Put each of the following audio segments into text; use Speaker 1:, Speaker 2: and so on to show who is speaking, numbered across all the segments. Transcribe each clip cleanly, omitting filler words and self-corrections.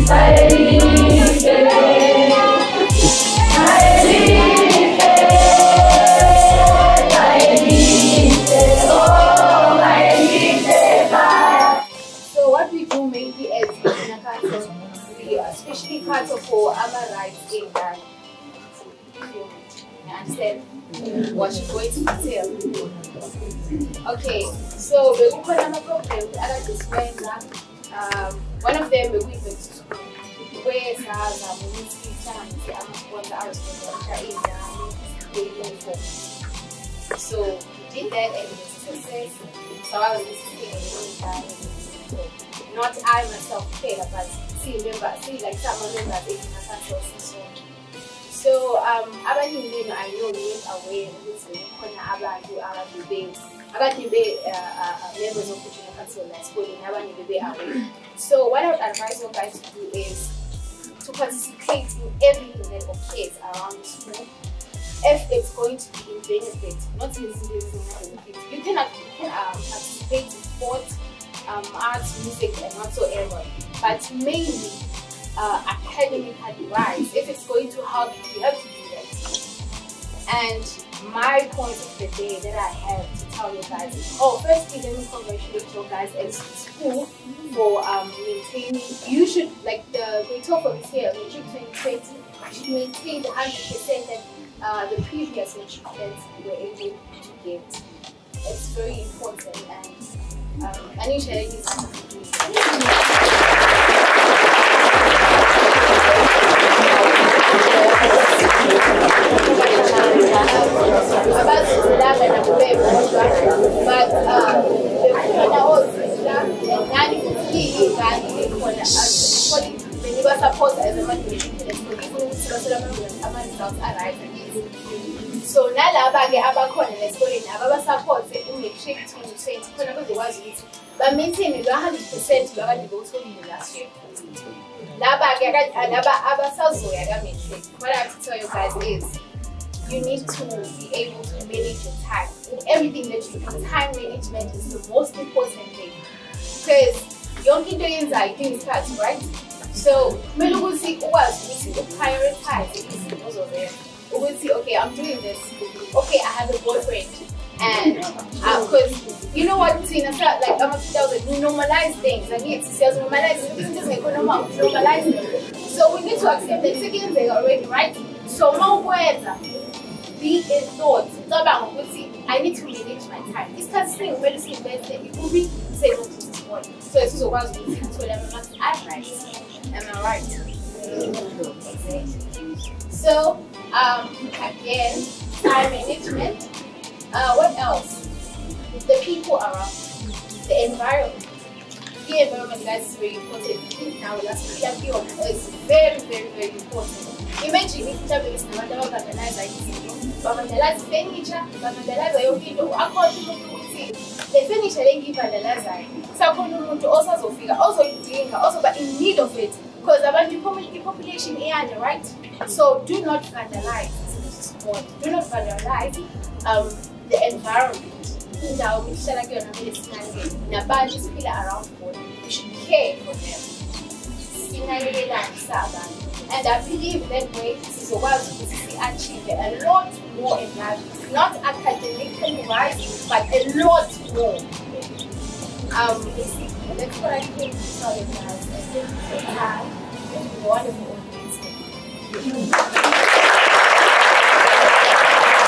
Speaker 1: what we do mainly as Nyakatho, we especially Katho for our rights in that. You understand what you're going to tell? Okay, so we're going to have a problem with other displays. One of them we went to school. Where so we did that and it was a success. So I was listening and not I myself paid, but see like some members in so abaningi I know we went away ukuthi khona abantu members of Junior Council school abanye bebe away. So what I would advise you guys to do is to participate in everything that occurs around school. If it's going to be in benefit, not in benefit, you can participate in sports, arts, music, and whatsoever. But mainly academically wise, if it's going to help you, you have to do that. And my point of the day that I have to tell you guys is, firstly, let me congratulate you guys at school for maintaining. You should, like the great talk of this year, Matric 2020, you should maintain the 100% that the previous Matric that you were able to get. It's very important, and any sharing is so nalaba ke abakhona esikoleni ababa support uMatric 2020 khona bezokwazi ukuthi ba maintain 100% bakade bowutholile last year. Laba ke laba abasazoya ka Matric, what I have to tell you guys is you need to be able to manage your time in everything that you do. Time management is the most important thing because yonke into yenzayo idinga isikhathi, right? So kumele ukuthi ukwazi ukuthi prioritize izinto zozena. Okay, I'm doing this. Okay, I have a boyfriend, and because you know what, Tina, like I'm a we normalize things. I need to normalize it. So we need to accept that second thing already, right? So no words, be in thoughts. I need to manage my time. This kind of thing, when you see it will be say no to this one. So it's also about to I'm right. Am I right? So again, time management. What else? The people around, the environment. The environment, guys, is very important. Now, that's it's very, very, very important. Imagine if you vandalize furniture, vandalize the furniture then give vandalize. So also but in need of it. Because about the population here, right? So do not vandalize. Do not vandalize the environment. Around we should care for them. And I believe that way this is a while to achieve a lot more in life. Not academically wise, but a lot more. That's what I came to tell you guys. I think it's wonderful.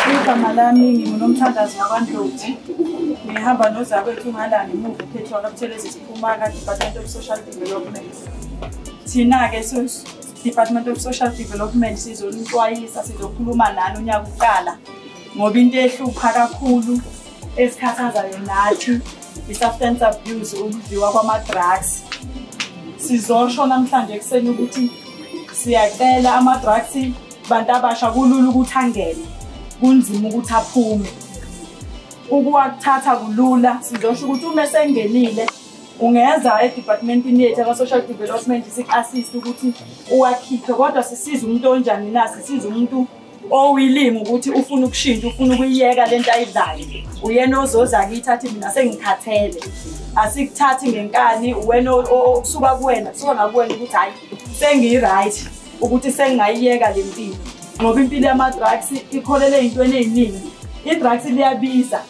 Speaker 2: Igama lami nginomthandazo wabantu ngihamba nozakwethu uMalani move phethwa kaButhelezi siphuma Department of Social Development. Thina ke Department of Social Development sizonixwayisa sizokhuluma nani unyaka uqala ngoba into ehlupha kakhulu esikhathazayo nathi i-substance abuse, ukudliwa kwama drugs. Sizosho namhlanje ekseni ukuthi siyacela ama drugs bantu abasha kulula ukuthi angene, kunzima ukuthi aphume. Ukuwathatha kulula, sizosho ukuthi uma sengenile ungeza edepartmentini yethu ka social development sik-assist ukuthi uwakhiphe, kodwa sisiza umuntu onjani na, sisiza umuntu owilling ukuthi ufuna ukushintsha, ufuna ukuyiyeka lento ayidlayo. Uyena ozoza ngithathi mina sengikhathele. Asikuthathi ngenkani, wena okusuka kuwena, kusuka ngakuwena ukuthi hayi sengi-right ukuthi sengingayiyeka le mpilo ngoba impilo yama-drugs ikholele ey'ntweni ey'ningi. I-drugs liyabiza,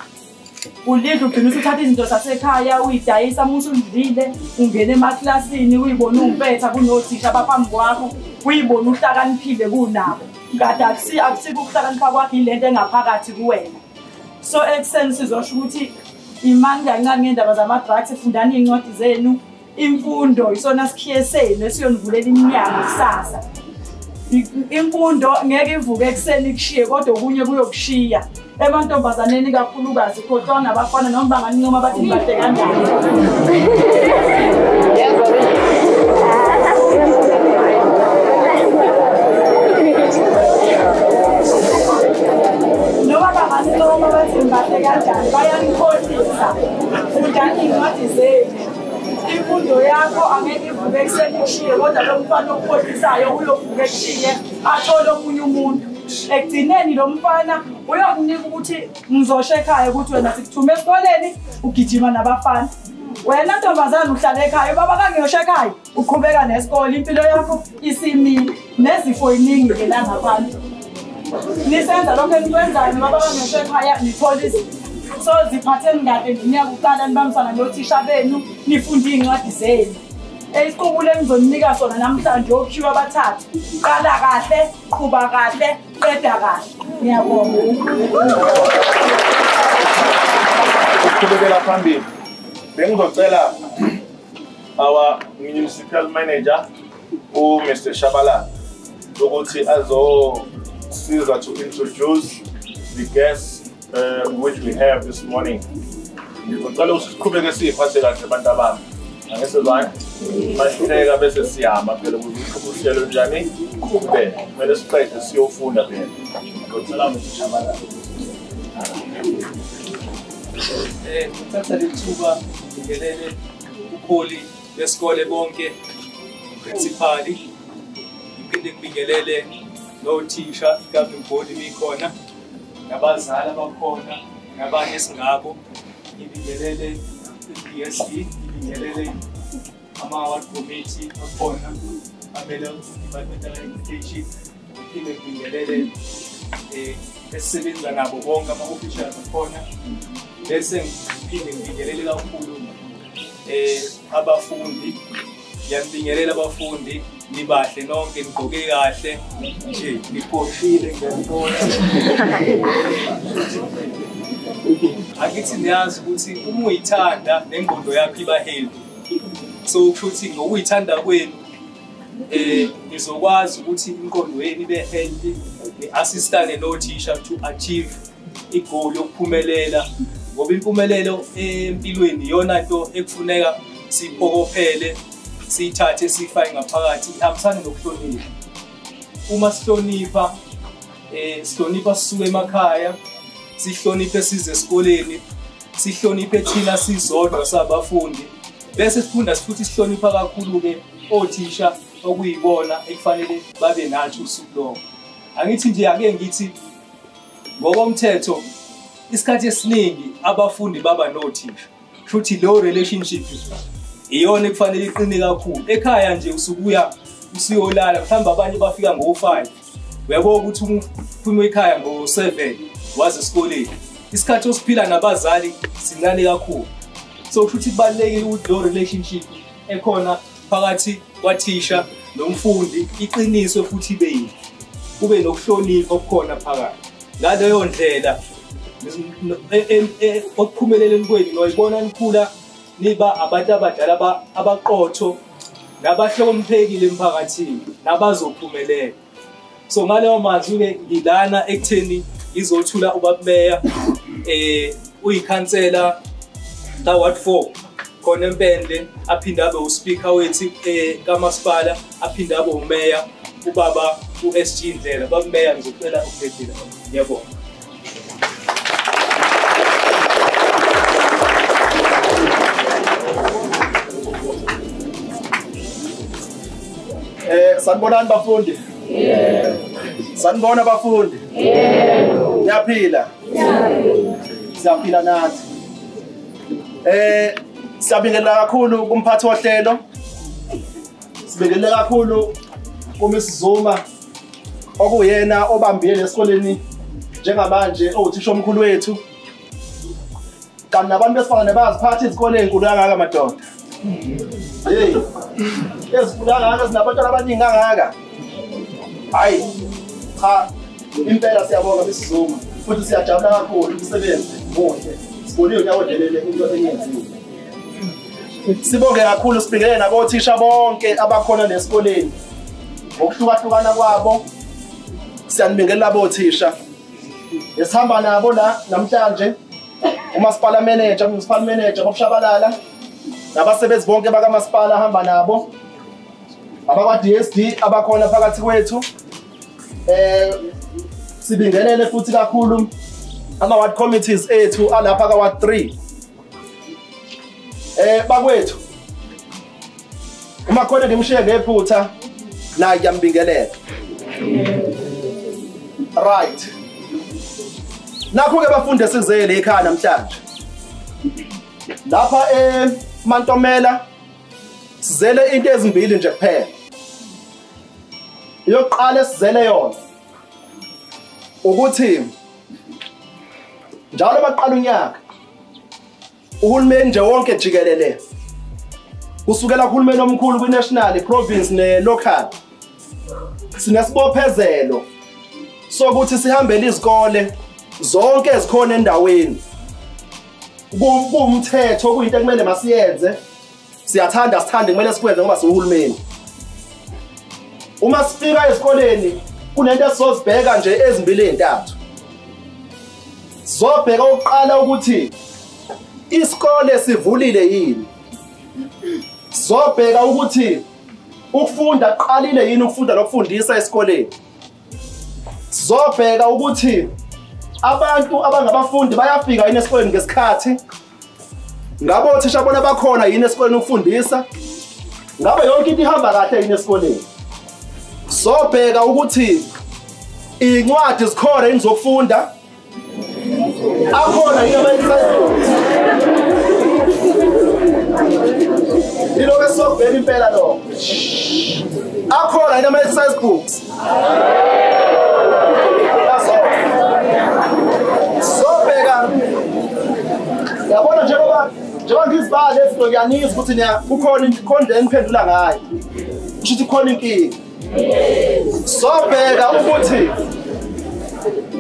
Speaker 2: ulidla ugcina usuthatha izinto zasekhaya uyidayisa uma usudlile ungena emaklasini uyibona umpetha kunothisha abaphambi kwakho uyibona uhlakaniphile kunabo kade akusiko ukuhlakanipha kwakho ilento engaphakathi kuwena. So ekuseni sizosho ukuthi imani kancane ngendaba zama-drugs, fundani iy'ncwadi zenu. Imfundo isona sikhiye senu esiyonivulela iminyango kusasa. Imfundo ngeke ivuke ekuseni ikushiye kodwa okunye kuyokushiya. Emantombazaneni kakhulukazi khohlwa nabafana noma bangancoma bathi ngibade kanjani. Noma bangancoma bathi ngibade kanjani bayanikhohlisa. Fundani iy'ncwadi zenu. Imfundo yakho angeke ivuke ekuseni ikushiye kodwa lo mfana okukhohlisayo uyovuka ekushiye athole omunye umuntu. Ekugcineni lo mfana uyokunika ukuthi ngizosho ekhaya ukuthi wena sikuthume esikoleni ugijima nabafana. Wena ntombazana uhlala ekhaya ubaba kangiyosho ekhaya uqhubeka nesikole impilo yakho isimile nezifo iningi ke la ngaphandle. Nisenza lokho enikwenzayo baba kangiyosho ekhaya nithola izifo. So ziphatheni kahle nginyaka uqala nibambisana nothisha benu nifunde iy'ncwadi zenu. Isiqubule engizoninika sona namhlanje okhiwa abathathu. Qala kahle, qhuba kahle, qeda kahle. Ngiyabonga.
Speaker 3: Ukuqhubekela phambili. Bengizocela our municipal manager Mr. Shabalala ukuthi azosiza to introduce the guests which we have this morning. Ngizocela ukuthi siqhubeke siyiphathe kahle abantu abami. Angesezwana masihleka bese siyama phela ukuthi uhlelo njani qhubeke. Kumele siqede siyofunda phela. Ngicela Mr. Shabalala.
Speaker 4: Ngithatha lethuba ngelele ukholi besikole bonke, principali, iphinde ngibingelele nothisha governing body bikhona, nabazali abakhona, nabanye esingabo, ngibingelele i-DSE, ngibingelele ama-award committee akhona, amele Departmental Education, ngiphinde ngibingelele esisebenza nabo bonke ama-officials akhona. Bese ngiphinde ngibingelele kakhulu abafundi, ngiyabingelela abafundi nibahle nonke nigqoke kahle nje niphoshile ngiyabona. Akithi niyazi ukuthi uma uyithanda nengqondo yakho iba healthy, so kusho ukuthi ngokuyithanda kwenu nizokwazi ukuthi ingqondo yenu ibe healthy, ni-assistane nothisha to achieve igoal yokuphumelela. Ngoba impumelelo empilweni iyona nto ekufuneka siphokophele, siyithathe siyifake ngaphakathi, ihambisane nokuhlonipha. Uma sihlonipha, sihlonipha sisuke emakhaya, sihloniphe size esikoleni, sihloniphe thina sizodwa sabafundi, bese sifunda futhi sihlonipha kakhulu-ke othisha okuyibona ekufanele babe nathi usuku lonke. Angithi nje ake ngithi ngokomthetho isikhathi esiningi abafundi baba nothisha, futhi lo relationship iyona ekufanele iqine kakhulu. Ekhaya nje usubuya usiyolala, mhlawumbe abanye bafika ngo-5, uyabona ukuthi uphuma ekhaya ngo-7 waze esikoleni. Isikhathi osiphila nabazali sincane kakhulu, so futhi kubalulekile ukuthi lo relationship ekhona phakathi kwathisha nomfundi iqiniswe futhi ibe yini, kube nokuhlonipha okukhona phakathi. Ngaleyo ndlela okuphumeleleni kwenu noyibona nikhula niba abantu abadala abaqotho nabahloniphekile emphakathini nabazophumelela. So ngaleyo mazwi-ke ngilana ekutheni izothula ubabeya uyikhansela ka-Ward 4 khona empende, aphinde abe uspeaker wethu kamasipala, aphinde abe umeya ubaba u-SG Ndlela. Babeya ngizocela ukuphendula. Ngiyabonga.
Speaker 3: Sanibonani bafundi? Sanibona bafundi? Niyaphila? Siyaphila nathi. Siyabingelela kakhulu kumphathi wohlelo. sibekele kakhulu uMrs Zuma okuyena obambile esikoleni njengamanje owuthisha omkhulu wethu kanti nabantu besifana baziphatha izikole ezinkulu kangaka madoda hey ezinkulu kangaka zinabantwana abaningi kangaka hayi cha impela siyabonga Mrs Zuma futhi siyajabula kakhulu umsebenzi muhle siboniwe nyawodelele into enyenziwe sibonge kakhulu sibingelele nabothisha bonke abakhona lesikoleni ngokuhlukahlukana kwabo siyanibingelela abothisha esihamba nabo la namhlanje umasipala manager ngobushabalala nabasebenzi bonke bakamasipala hamba nabo abakwa DSD abakhona phakathi kwethu sibingelele futhi kakhulu ama ward committees ethu alapha ka ward 3 bakwethu uma khona ngimshiye ngephutha na ngiyambingelela right nakho ke bafunde sizele ekhaya namhlanje lapha eMantomela sizele into ezimbili nje kuphela yokuqala sizele yona ukuthi njalo baqala unyaka uhulumeni nje wonke jikelele kusukela kuhulumeni omkhulu kwi-national, province ne-local sinesibophezelo sokuthi sihambele izikole zonke ezikhona endaweni kumthetho kuyinto kumele masiyenze siyathanda sithande kumele sikwenze ngoba siwuhulumeni uma sifika esikoleni kunento esizobheka nje ezimbili ezintathu sizobheka oqala ukuthi isikole sivulile yini sizobheka ukuthi ukufunda qalile yini ukufunda nokufundisa esikoleni sizobheka ukuthi abantu abangabafundi bayafika yini esikoleni ngesikhathi ngabe othisha bona bakhona yini esikoleni ukufundisa ngabe yonke into ihamba kahle yini esikoleni sobheka ukuthi incwadi zikhona yini zokufunda akhona yini ama-exercise ilokho sobheka impela lo akhona yini ama-exercise books sobheka yabona njengoba ngizibale ezinto ngiyanizwa ukuthi kukhona into eniphendula ngayo kusho ukuthi khona inkinga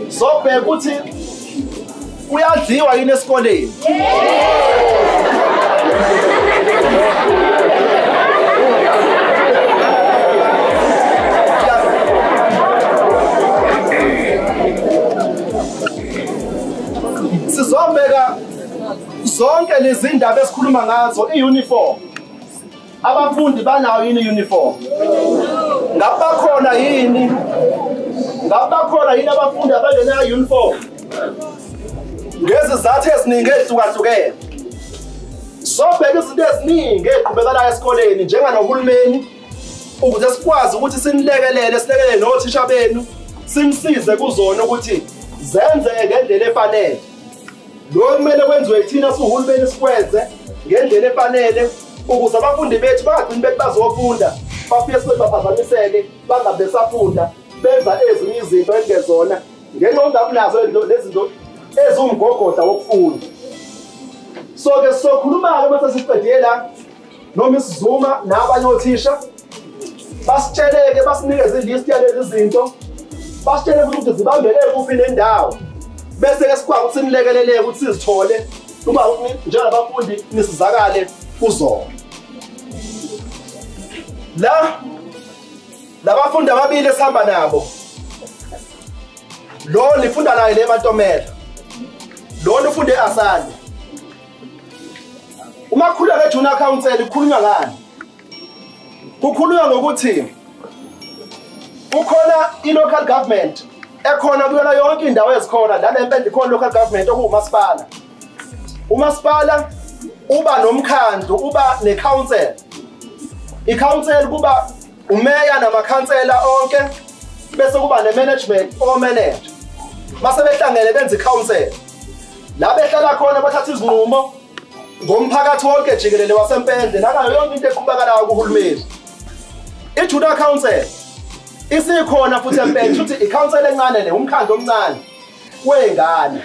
Speaker 3: sobheka ukuthi kuyadliwa yini esikoleni sizobheka zonke lezi ndaba esikhuluma ngazo i-uniform abafundi banayo yini i-uniform ngabe bakhona yini abafundi abangenayo i-uniform ngezizathu eziningi ezihlukahlukene sobheka izinto eziningi eziqhubekelayo esikoleni njenganohulumeni ukuze sikwazi ukuthi silekelele nothisha benu simsize kuzona ukuthi zenzeke ngendlela efanele lo kumele kwenziwe thina siwuhulumeni sikwenze ngendlela efanele ukuze abafundi bethu bangagcini bethi bazofunda bafike sibe baphazamiseke bangabe besafunda benza ezinye izinto ezingezona ngenxa ongabunazo lezi zinto ezumgogodla wokufunda so-ke sizokhuluma-ke bese siqedile la noMrs Zuma nabanye othisha basitsheleke basinikeze ilist yalezi zinto basitshele ukuthi zibambeke kuphi nendawo bese-ke sikwazi ukuthi nilekeleleke ukuthi sizithole uma njengabafundi nisizakale kuzona labafundi ababili esihamba nabo lo nifunda naye le Mantomela lo nifunde eAsanda uma kukhulunywa nge-junior council kukhulunywa ngani kukhulunywa ngokuthi kukhona i-local government ekhona kuyona yonke indawo ezikhona lana empela ikhona local government okuwumasipala umasipala uba nomkhandlu uba ne-council i-council kuba umeya namakhansela onke bese kuba ne-management o-manager mase behlangene benza i-council la behlala khona bathatha izinqumo ngomphakathi wonke jikelele wasempende nakayo yonke into eqhubakalayo kuhulumeni I-Juda Council isikhona futhi empela futhi i-council encane le umkhandlu omncane wengane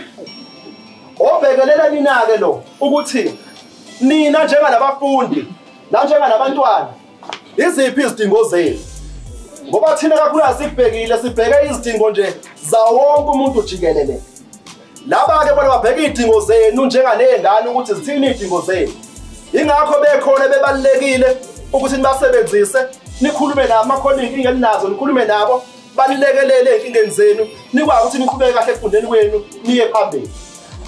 Speaker 3: obhekelela nina-ke lo ukuthi nina njengalabafundi nanjengalabantwana iziphi izidingo zenu ngoba thina kakhulukazi sibhekile sibheke izidingo nje zawo wonke umuntu jikelele laba-ke bona babheka iy'dingo zenu njenganey'ngane ukuthi zithini iy'dingo zenu ingakho bekhona bebalulekile ukuthi nibasebenzise nikhulume nabo makhona iy'nkinga elinazo nikhulume nabo banilekelele ey'nkingeni zenu nikwazi ukuthi niqhubeke kahle ekufundeni kwenu niye phambili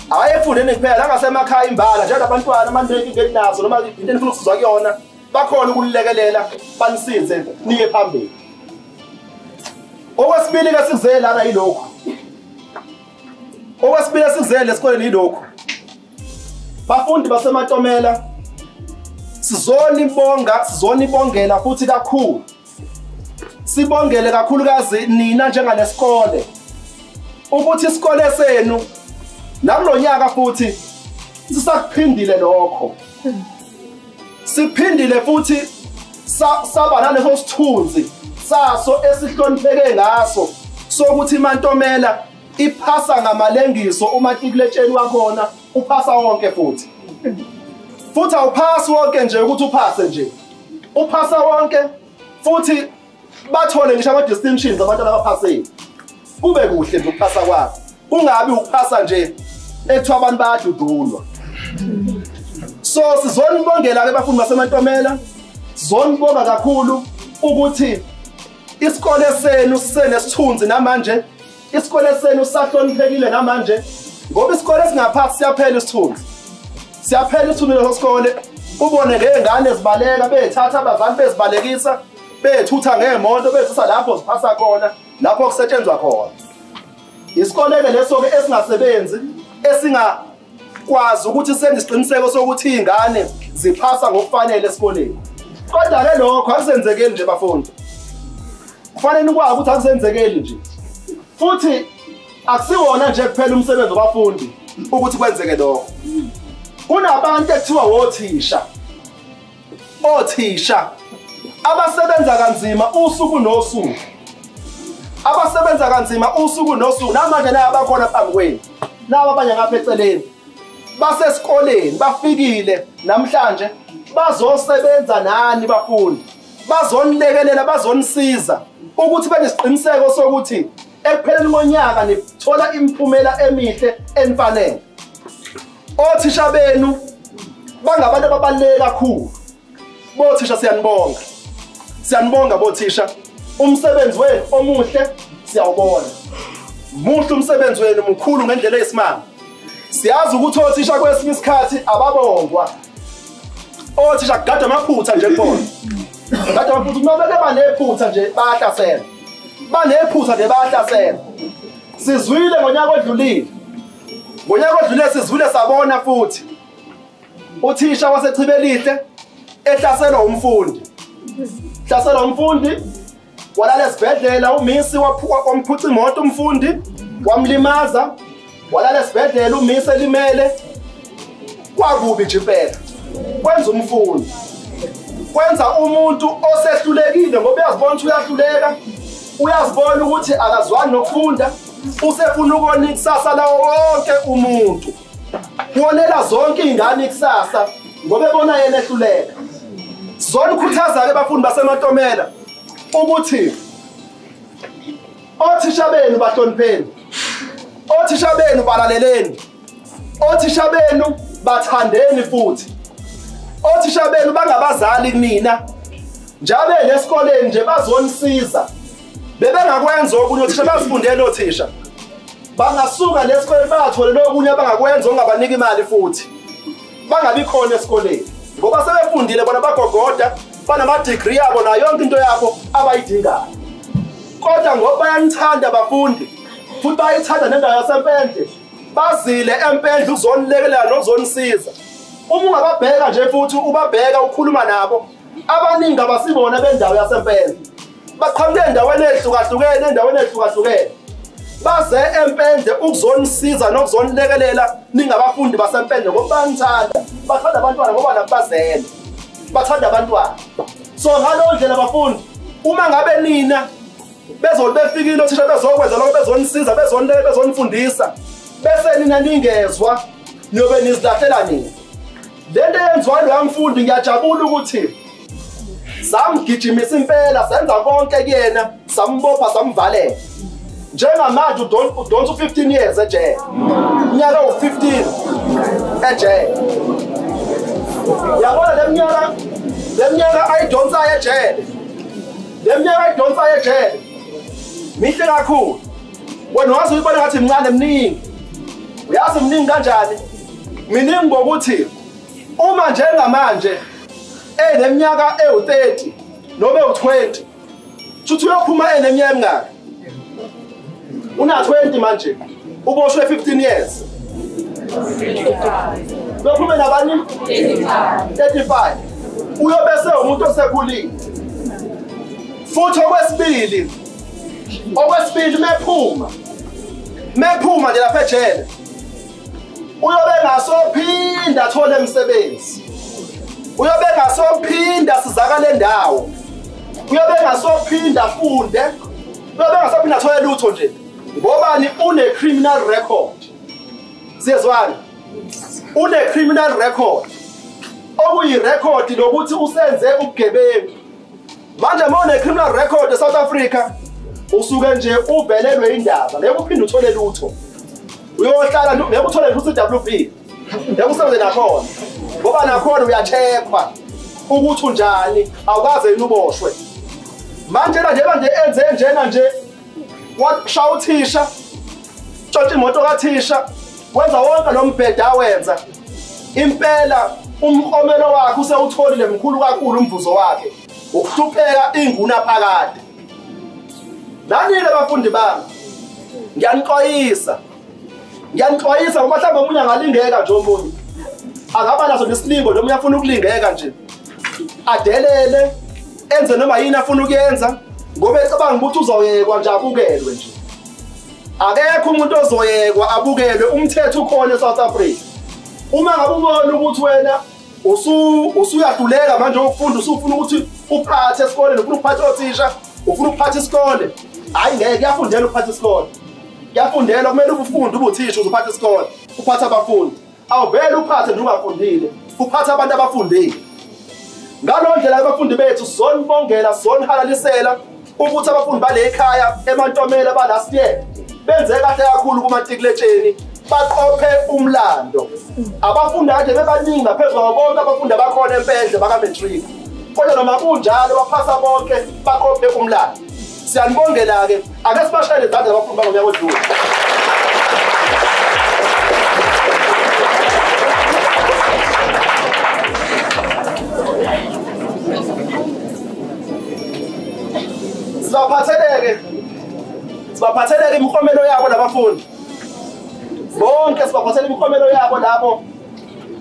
Speaker 3: hhayi ekufundeni kuphela nangasemakhaya imbala njengalabantwana maney'nkinga elinazo noma into enifuna ukusizwa kuyona bakhona ukunilekelela banisize niye phambili. Okwesibili-ke sikuzele lana yilokhu okwesibili sikuzele esikoleni yilokhu bafundi baseMantomela sizonibongela futhi kakhulu sibongele kakhulukazi nina njenganesikole ukuthi isikole senu nakulonyaka futhi sisakuphindile lokho siphindile futhi saba naleso sithunzi saso esihlonipheke ngaso sokuthi iMantomela iphasa ngamalengiso umatikuletsheni wakhona uphasa wonke futhi awuphasi wonke nje ukuthi uphase nje uphasa wonke futhi bathole ngisho ama-distinctions abantwana abaphasile kube kuhle nje ukuphasa kwabo kungabi ukuphasa nje ekuthiwa abantu bayadudulwa. So sizonibongela-ke bafundi baseMantomela sizonibonga kakhulu ukuthi isikole senu sisenesithunzi namanje isikole senu sisahloniphekile namanje ngoba isikole esingaphansi siyaphela isithunzi leso sikole ubone ngey'ngane ezibaleka bethatha abazali bezibalekisa bethutha ngey'moto bezisa lapho ziphasa khona lapho kusetshenzwa khona isikole-ke leso-ke esingasebenzi esingakwazi ukuthi senze isiqiniseko sokuthi iy'ngane ziphasa ngokufanele esikoleni kodwa-ke lokho akusenzekeli nje bafundi kufanele nikwazi ukuthi akusenzekeli nje futhi akusiwona nje kuphela umsebenzi wabafundi ukuthi kwenzeke lokho kunabantu ekuthiwa othisha abasebenza kanzima usuku nosuku namanje naye abakhona phambi kwenu nabo abanye ngapha eceleni basesikoleni bafikile namhlanje bazosebenza nani bafundi bazonilekelela bazonisiza ukuthi benesiqiniseko sokuthi ekupheleni konyaka nithola imiphumela emihle enifanele. Othisha benu bangabantu ababaluleke kakhulu. Bothisha siyanibonga bothisha. Umsebenzi wenu omuhle siyawubona. Muhle umsebenzi wenu mkhulu ngendlela eyisimanga. Siyazi ukuthi othisha kwesinye isikhathi ababongwa. Othisha kugada amaphutha nje kuphela. Kugada amaphutha uma beke banephutha nje bayahlasela. Sizwile ngonyaka odlulile. Sizwile sabona futhi uthisha wasechibelihle ehlaselwa umfundi walala esibhedlela umisi wamphutha imoto umfundi wamlimaza walala esibhedlela umisi elimele kwakubi nje impela kwenza umfundi kwenza umuntu osehlulekile ngoba uyazibona ukuthi uyahluleka uyazibona ukuthi akazwani nokufunda usefuna ukona ikusasa lawo wonke umuntu wonela zonke iy'ngane ikusasa ngoba ebona yena ehluleka. Sizonikhuthaza-ke bafundi baseMantomela ukuthi othisha benu bahlonipheni, othisha benu balaleleni, othisha benu bathandeni futhi, othisha benu bangabazali kunina njabe lesikoleni nje bazonisiza bebengakwenza okunye othisha bazifundele othisha bangasuka lesikoleni bathole lokunye abangakwenza ongabanika imali futhi bangabi khona esikoleni ngoba sebefundile bona bagogoda banama-degree yabo nayo yonke into yabo abayidingayo kodwa ngoba bayanithanda abafundi futhi bayithanda nendawo yasempendle bazile empendle ukuzonilekelela nokuzonisiza. Uma ungababheka nje futhi ubabheka ukhuluma nabo abaningi abasibona bendawo yasempendle baqhamuke endaweni ey'hlukahlukene baze empendle ukuzonisiza nokuzonilekelela ningabafundi basempendle ngoba bayanithanda bathanda abantwana ngoba nabo bazele bathanda abantwana. So ngaleyo ndlela bafundi uma ngabe nina befikile othisha bezokwenza lokho bezonisiza bezonifundisa bese nina ningezwa niyobe nizilahlela nini. Lento yenziwa lo mfundi ngiyajabula ukuthi samgijimisa impela senza konke kuyena sambopha samvalela. Njengamanje udonsa 15 years ejele. Unyaka u15 ejele. Yabona leminyaka ayidonsayo ejele. Leminyaka ayidonsayo ejele. Mihle kakhulu. Wena wazi uyibona ngathi mncane mningi. Uyazi mningi kanjani? Miningi ngokuthi uma njengamanje eneminyaka ewu30 noma ewu20 futhi uyophuma eneminyaka emingaki? Una 20 manje uboshwe 15 years. Uyophuma nabani? 35. Uyobese umuntu osekhulile. Futhi okwesibili mephuma nje lapha ejele uyobe ngasophinda athole umsebenzi. Uyobe ngasophinda sizakale ndawo. Uyobe ngasophinda afunde. Uyobe ngasophinda athole lutho nje. Ngobani une-criminal record. Siyezwana? Une-criminal record. Okuyi-record lokuthi usenze ubugebengu. Manje uma une-criminal record eSouth Africa usuke nje uvelelwe indaba ngeke uphinde uthole lutho. Uyohlala ngeke uthole lutho WP. Ngeke usebenze nakhona. Ngoba nakhona uyacheckwa ukuthi unjani awukaze yini uboshwe. Manje nje enze njena nje washaya uthisha tshontsha imoto kathisha wenza wonke lo mbheda awenza impela umkhomelo wakhe usewutholile mkhulu kakhulu umvuzo wakhe ukuhlupheka inguna phakade. Nanile abafundi bami ngiyanixwayisa ngoba mhlawumbe omunye angalingeka nje omunye angaba naso nesilingo noma uyafuna ukulingeka nje adelele enze noma yini afuna ukuyenza ngoba ecabanga ukuthi uzoyekwa nje abukelwe nje. Akekho umuntu ozoyekwa abukelwe. Umthetho ukhona eSouth Africa. Uma ngabe ubona ukuthi wena usuyaduleka manje ukufunda usufuna ukuthi uphathe esikole nofuna ukuphatha othisha ufuna ukuphatha isikole hayi ngeke kuyafundela ukuphatha isikole. Kuyafundela kumele ufunde ube uthisha uzophatha isikole uphatha abafundi. Awuvele uphathe nje ungafundile uphatha abantu abafundile. Ngalo ndlela abafundi bethu sonibongela sonihalalisela ukuthi abafundi bale ekhaya eMantomela ba last year benze kahle kakhulu kumatikuletsheni baqophe umlando. Abafundi kade bebaningi ngaphezulu bonke abafundi abakhona empendle baka matric. Kodwa noma kunjalo baphasa bonke baqophe umlando. Siyanibongela ke ake sibashayele izandla abafundi bangonyaka odlule. Sibaphatheleke imikhomelo yabo labafundi. Bonke sibaphathele imikhomelo yabo labo.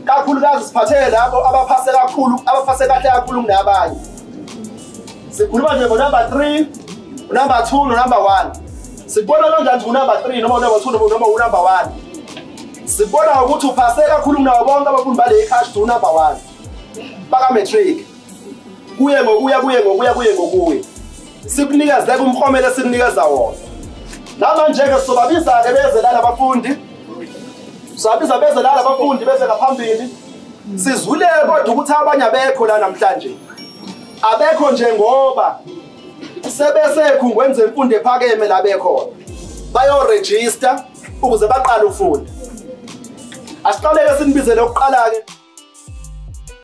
Speaker 3: Kakhulukazi siphathele labo abaphase kahle kakhulu kunabanye. Sikhuluma nje ngo-number 3, number 2 no-number 1. Sibona kanjani u-number 3 noma u-number 2 noma u-number 1. Sibona ukuthi uphase kakhulu kunabo bonke abafundi bale ekhaya u-number 1. Baka matric. Kuye ngokuya. Sikunikeza umkhomelo sikunikeza wona. Namanje-ke sobabiza-ke beze lana abafundi. Sobabiza beze lana abafundi beze ngaphambili. Sizwile kodwa ukuthi abanye abekho la namhlanje. Abekho nje ngoba sebesekhungweni zemfundo ephakeme la bekhona. Bayo-register ukuze baqale ufunda. Asiqaleke sinibizele ukuqala-ke.